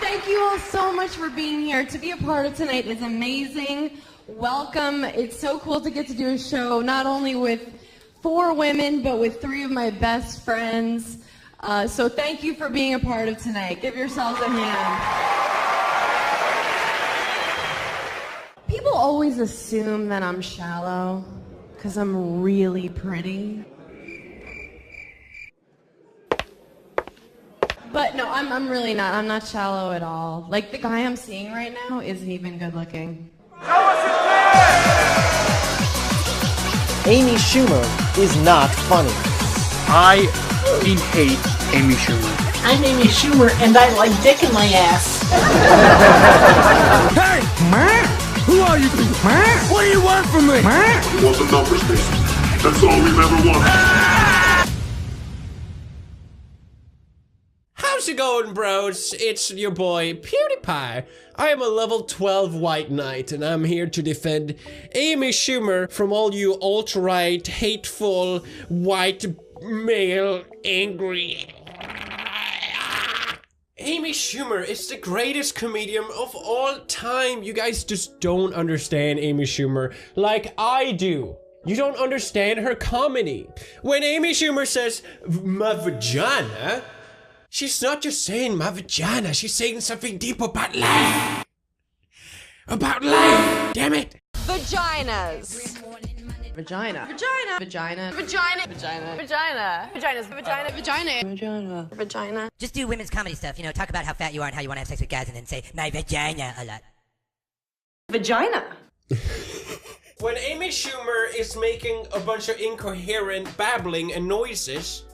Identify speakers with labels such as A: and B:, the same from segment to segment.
A: Thank you all so much for being here. To be a part of tonight is amazing. Welcome. It's so cool to get to do a show not only with 4 women, but with 3 of my best friends. So thank you for being a part of tonight. Give yourselves a hand. People always assume that I'm shallow because I'm really pretty. But no, I'm really not. I'm not shallow at all. Like, the guy I'm seeing right now isn't even good looking.
B: Show us your face!
C: Amy Schumer is not funny.
D: I hate Amy Schumer.
E: I'm Amy Schumer, and I like dick in my ass.
D: Hey! Who are you people? What do you want from me?
F: We want the numbers, basically. That's all we've ever wanted.
G: How's it going, bros? It's your boy, PewDiePie. I am a level 12 white knight, and I'm here to defend Amy Schumer from all you alt-right, hateful, white, male, angry... Amy Schumer is the greatest comedian of all time. You guys just don't understand Amy Schumer like I do. You don't understand her comedy. When Amy Schumer says, my vagina, she's not just saying my vagina, she's saying something deep about life. About life, damn it.
A: Vaginas.
H: Vagina.
A: Vagina.
H: Vagina.
A: Vagina.
H: Vagina.
A: Vagina. Vaginas. Vagina.
H: Vagina. Vagina.
A: Vagina.
I: Just do women's comedy stuff, you know, talk about how fat you are and how you want to have sex with guys and then say, my vagina a lot.
A: Vagina.
G: When Amy Schumer is making a bunch of incoherent babbling and noises,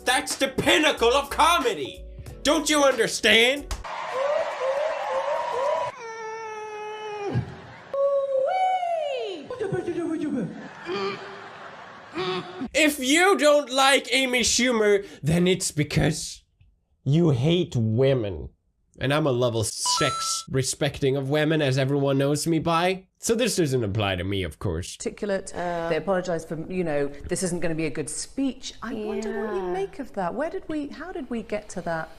G: that's the pinnacle of comedy. Don't you understand? If you don't like Amy Schumer, then it's because you hate women. And I'm a level 6 respecting of women, as everyone knows me by. So this doesn't apply to me, of course.
J: Articulate. They apologise for, you know, this isn't going to be a good speech. I wonder what you make of that. How did we get to that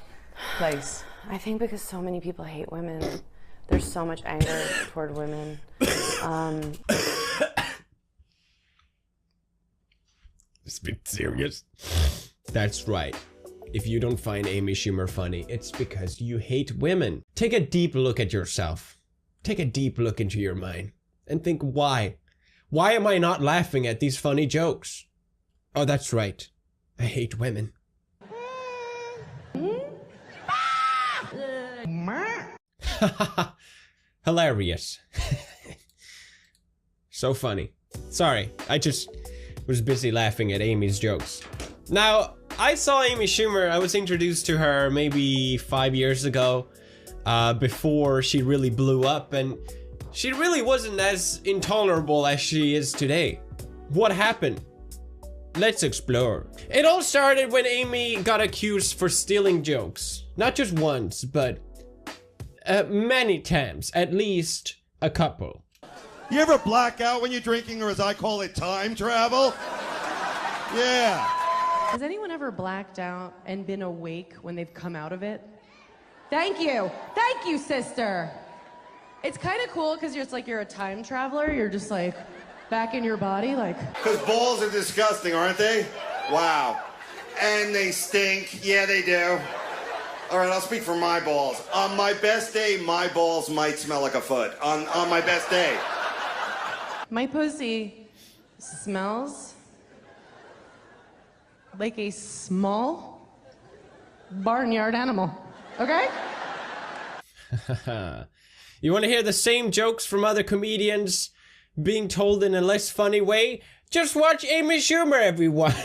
J: place?
A: I think because so many people hate women. There's so much anger toward women.
G: It's a bit serious. That's right. If you don't find Amy Schumer funny, it's because you hate women. Take a deep look at yourself. Take a deep look into your mind and think why. Why am I not laughing at these funny jokes? Oh, that's right. I hate women. Hilarious. So funny. Sorry, I just was busy laughing at Amy's jokes. Now, I saw Amy Schumer, I was introduced to her maybe 5 years ago, before she really blew up, and she really wasn't as intolerable as she is today. What happened? Let's explore. It all started when Amy got accused for stealing jokes. Not just once, but many times, at least a couple.
K: You ever black out when you're drinking, or as I call it, time travel? Yeah.
H: Has anyone ever blacked out and been awake when they've come out of it? Thank you, sister. It's kind of cool because you're a time traveler. You're just like back in your body, like.
K: Because balls are disgusting, aren't they? Wow. And they stink. Yeah, they do. All right, I'll speak for my balls. On my best day, my balls might smell like a foot. On my best day.
H: My pussy smells like a small barnyard animal, okay?
G: You want to hear the same jokes from other comedians being told in a less funny way? Just watch Amy Schumer, everyone.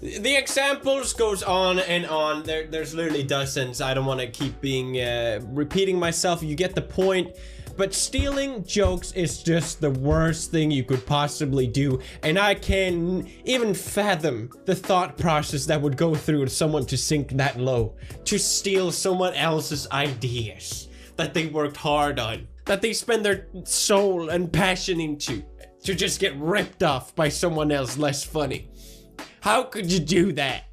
G: The examples goes on and on. There's literally dozens. I don't want to keep repeating myself. You get the point. But stealing jokes is just the worst thing you could possibly do. And I can't even fathom the thought process that would go through someone to sink that low. To steal someone else's ideas that they worked hard on. That they spend their soul and passion into. to just get ripped off by someone else less funny. How could you do that?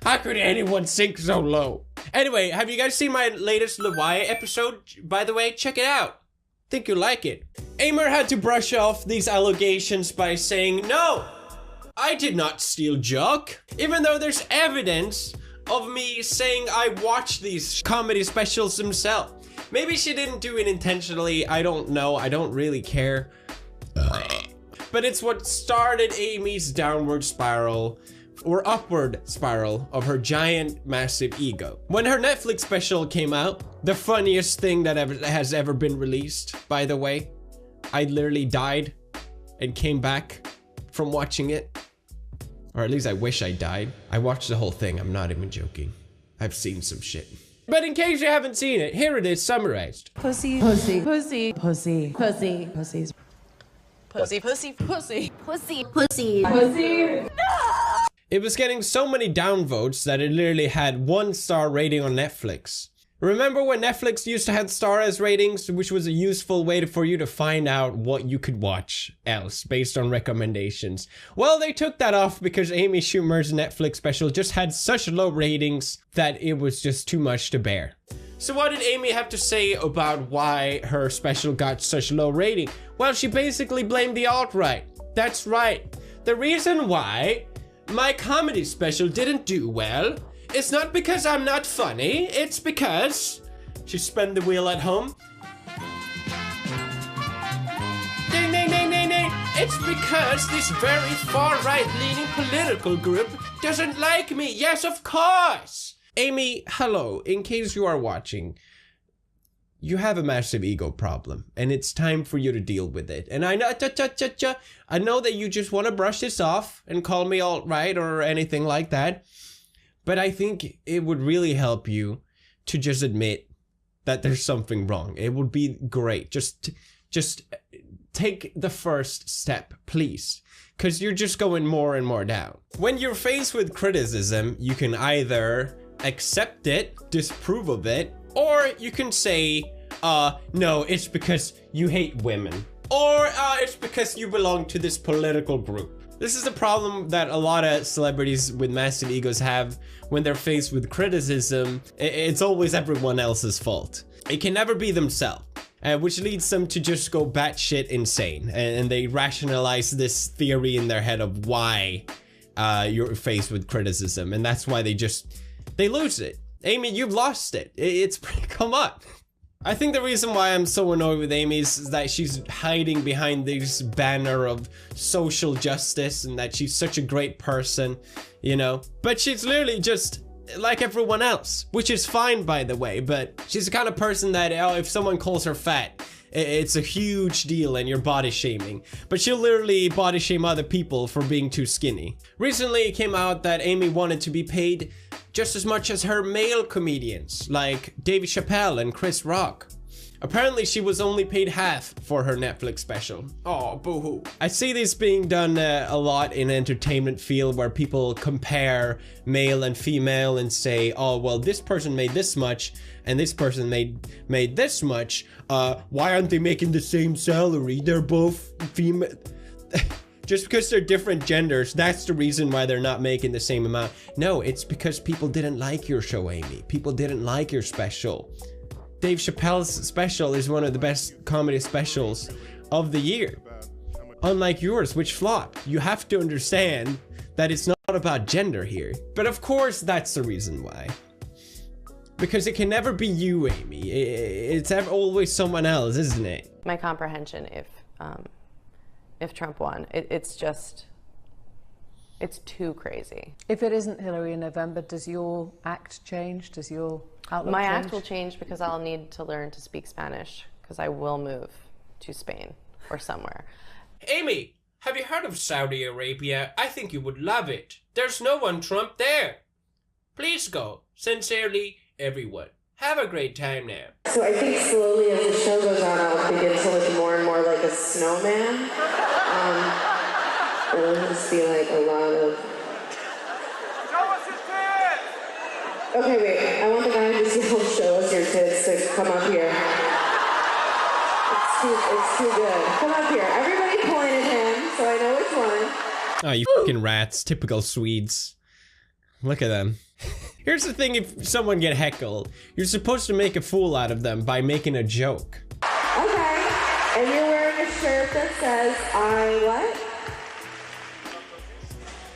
G: How could anyone sink so low? Anyway, have you guys seen my latest The Wire episode? By the way, check it out. Think you'll like it. Amer had to brush off these allegations by saying, "No, I did not steal Jock," even though there's evidence of me saying I watched these comedy specials himself. Maybe she didn't do it intentionally, I don't know, I don't really care. But it's what started Amy's downward spiral, or upward spiral, of her giant, massive ego. When her Netflix special came out, the funniest thing that has ever been released, by the way, I literally died and came back from watching it. Or at least I wish I died. I watched the whole thing, I'm not even joking. I've seen some shit. But in case you haven't seen it, here it is summarized.
H: Pussy, pussy, pussy, pussy, pussy, pussies.
E: Pussy, pussy, pussy.
B: Pussy, pussy, pussy.
G: It was getting so many downvotes that it literally had 1-star rating on Netflix. Remember when Netflix used to have star as ratings, which was a useful way for you to find out what you could watch else based on recommendations? Well, they took that off because Amy Schumer's Netflix special just had such low ratings that it was just too much to bear. So what did Amy have to say about why her special got such low rating? Well, she basically blamed the alt-right. That's right. The reason why my comedy special didn't do well, it's not because I'm not funny, it's because... She spun the wheel at home. Ding, ding, ding, ding, ding. It's because this very far-right leaning political group doesn't like me. Yes, of course. Amy, hello. In case you are watching, you have a massive ego problem, and it's time for you to deal with it. And I know, I know that you just want to brush this off and call me alt-right or anything like that. But I think it would really help you to just admit that there's something wrong. It would be great. Just take the first step, please. Because you're just going more and more down. When you're faced with criticism, you can either accept it, disapprove of it, or you can say, no, it's because you hate women. Or it's because you belong to this political group. This is a problem that a lot of celebrities with massive egos have when they're faced with criticism. It's always everyone else's fault. It can never be themselves, which leads them to just go batshit insane. And they rationalize this theory in their head of why you're faced with criticism. And that's why they lose it. Amy, you've lost it. Come on. I think the reason why I'm so annoyed with Amy is that she's hiding behind this banner of social justice and that she's such a great person, you know? But she's literally just like everyone else, which is fine, by the way, but she's the kind of person that, if someone calls her fat, it's a huge deal and you're body shaming. But she'll literally body shame other people for being too skinny. Recently, it came out that Amy wanted to be paid just as much as her male comedians, like Dave Chappelle and Chris Rock. Apparently, she was only paid half for her Netflix special. Oh, boo-hoo. I see this being done a lot in entertainment field where people compare male and female and say, oh, well, this person made this much and this person made this much. Why aren't they making the same salary? They're both female. Just because they're different genders, that's the reason why they're not making the same amount. No, it's because people didn't like your show, Amy. People didn't like your special. Dave Chappelle's special is one of the best comedy specials of the year. Unlike yours, which flopped. You have to understand that it's not about gender here. But of course, that's the reason why. Because it can never be you, Amy. It's always someone else, isn't it?
L: My comprehension, if Trump won, it's too crazy.
J: If it isn't Hillary in November, does your act change? Does your outlook
L: My
J: change?
L: act will change because I'll need to learn to speak Spanish because I will move to Spain or somewhere.
G: Amy, have you heard of Saudi Arabia? I think you would love it. There's no one Trump there. Please go. Sincerely, everyone. Have a great time now.
M: So I think slowly as the show goes on, I'll begin to look more and more like a snowman. It'll just be like a lot of... Show us your tits! Okay, wait. I want the guy who's yelled, show us your tits, to come up here. It's too good. Come up here. Everybody point at him.
G: Oh, you fucking rats. Typical Swedes. Look at them. Here's the thing, if someone get heckled, you're supposed to make a fool out of them by making a joke.
M: Okay, and you're wearing a shirt that says, I what?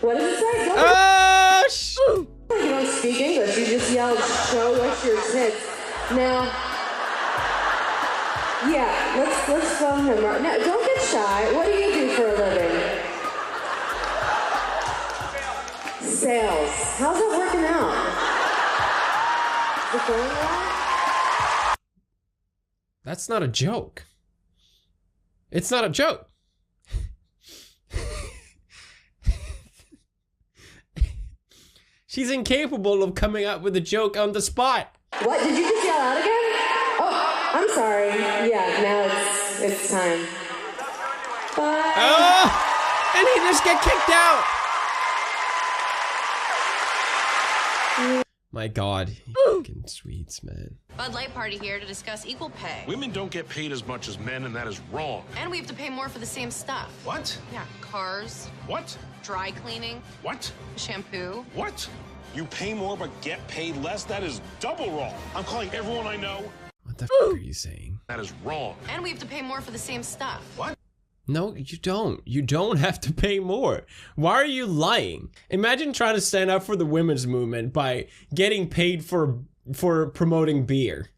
M: What does it say? You don't speak English, you just yelled, show us your tits. Now, yeah, let's film him. No, don't get shy. What do you do for a living? Sales. How's it working out? Is it going well?
G: That's not a joke. It's not a joke. She's incapable of coming up with a joke on the spot.
M: What? Did you just yell out again? Oh, I'm sorry. Yeah, now it's time. Bye.
G: Oh, and he just get kicked out. My God, you fucking Swedes, man.
N: Bud Light party here to discuss equal pay.
F: Women don't get paid as much as men, and that is wrong.
N: And we have to pay more for the same stuff.
F: What?
N: Yeah, cars.
F: What?
N: Dry cleaning.
F: What?
N: Shampoo.
F: What? You pay more but get paid less? That is double wrong. I'm calling everyone I know.
G: What the f are you saying?
F: That is wrong.
N: And we have to pay more for the same stuff.
F: What?
G: No, you don't. You don't have to pay more. Why are you lying? Imagine trying to stand up for the women's movement by getting paid for promoting beer.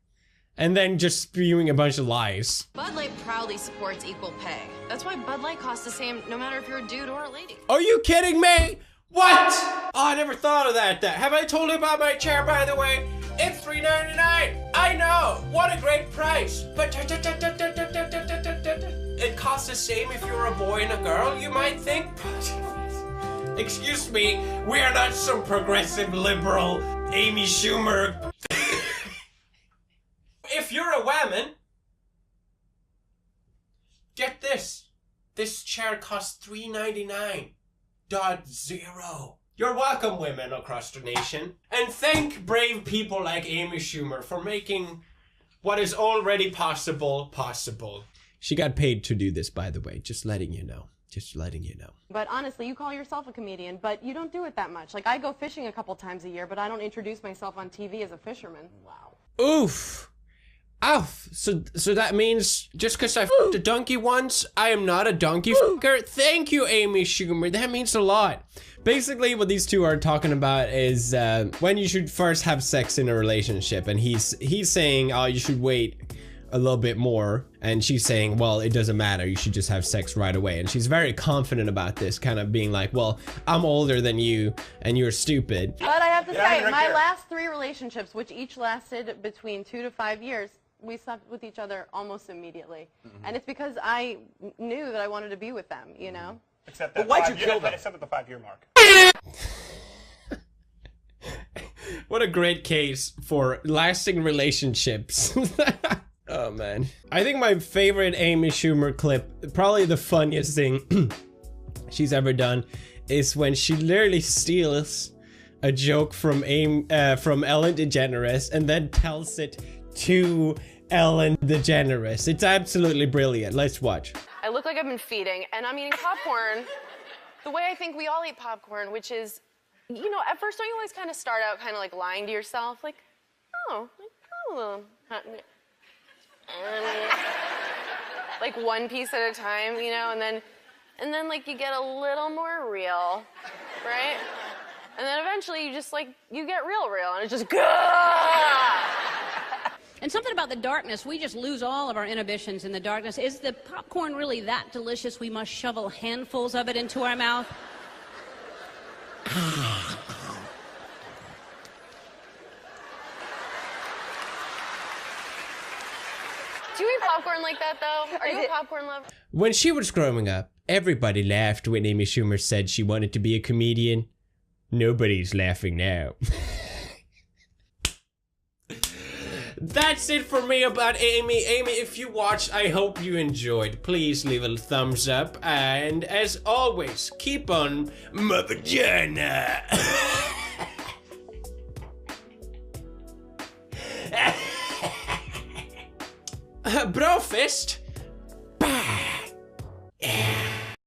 G: And then just spewing a bunch of lies.
N: Bud Light proudly supports equal pay. That's why Bud Light costs the same no matter if you're a dude or a lady.
G: Are you kidding me? What? Oh, I never thought of that. Have I told you about my chair, by the way? It's $3.99. I know. What a great price. But it costs the same if you're a boy and a girl, you might think. Excuse me, we are not some progressive liberal Amy Schumer. If you're a woman, get this. This chair costs $3.99.0. You're welcome, women across the nation. And thank brave people like Amy Schumer for making what is already possible. She got paid to do this, by the way. Just letting you know. Just letting you know.
H: But honestly, you call yourself a comedian, but you don't do it that much. Like, I go fishing a couple times a year, but I don't introduce myself on TV as a fisherman. Wow.
G: Oof. Oof. So that means just because I f***ed a donkey once, I am not a donkey fucker? Thank you, Amy Schumer. That means a lot. Basically, what these two are talking about is when you should first have sex in a relationship. And he's saying, oh, you should wait a little bit more. And she's saying, well, it doesn't matter. You should just have sex right away. And she's very confident about this, kind of being like, well, I'm older than you and you're stupid.
H: But I have to say, my last 3 relationships, which each lasted between 2 to 5 years, we slept with each other almost immediately. And it's because I knew that I wanted to be with them, you know?
O: Except that except at the 5-year mark.
G: What a great case for lasting relationships. Oh man. I think my favorite Amy Schumer clip, probably the funniest thing she's ever done, is when she literally steals a joke from Ellen DeGeneres and then tells it to Ellen DeGeneres. It's absolutely brilliant. Let's watch.
L: I look like I've been feeding, and I'm eating popcorn the way I think we all eat popcorn, which is, you know, at first don't you always kind of start out kind of like lying to yourself, like, oh, a little hot. Like one piece at a time, you know, and then like you get a little more real, right? And then eventually you just like, you get real, and it's just, gah!
P: And something about the darkness, we just lose all of our inhibitions in the darkness. Is the popcorn really that delicious we must shovel handfuls of it into our mouth?
L: Do you eat popcorn like that, though? Are you a popcorn lover?
G: When she was growing up, everybody laughed when Amy Schumer said she wanted to be a comedian. Nobody's laughing now. That's it for me about Amy. Amy, if you watched, I hope you enjoyed. Please leave a thumbs up. And as always, keep on my vagina. Bro fist.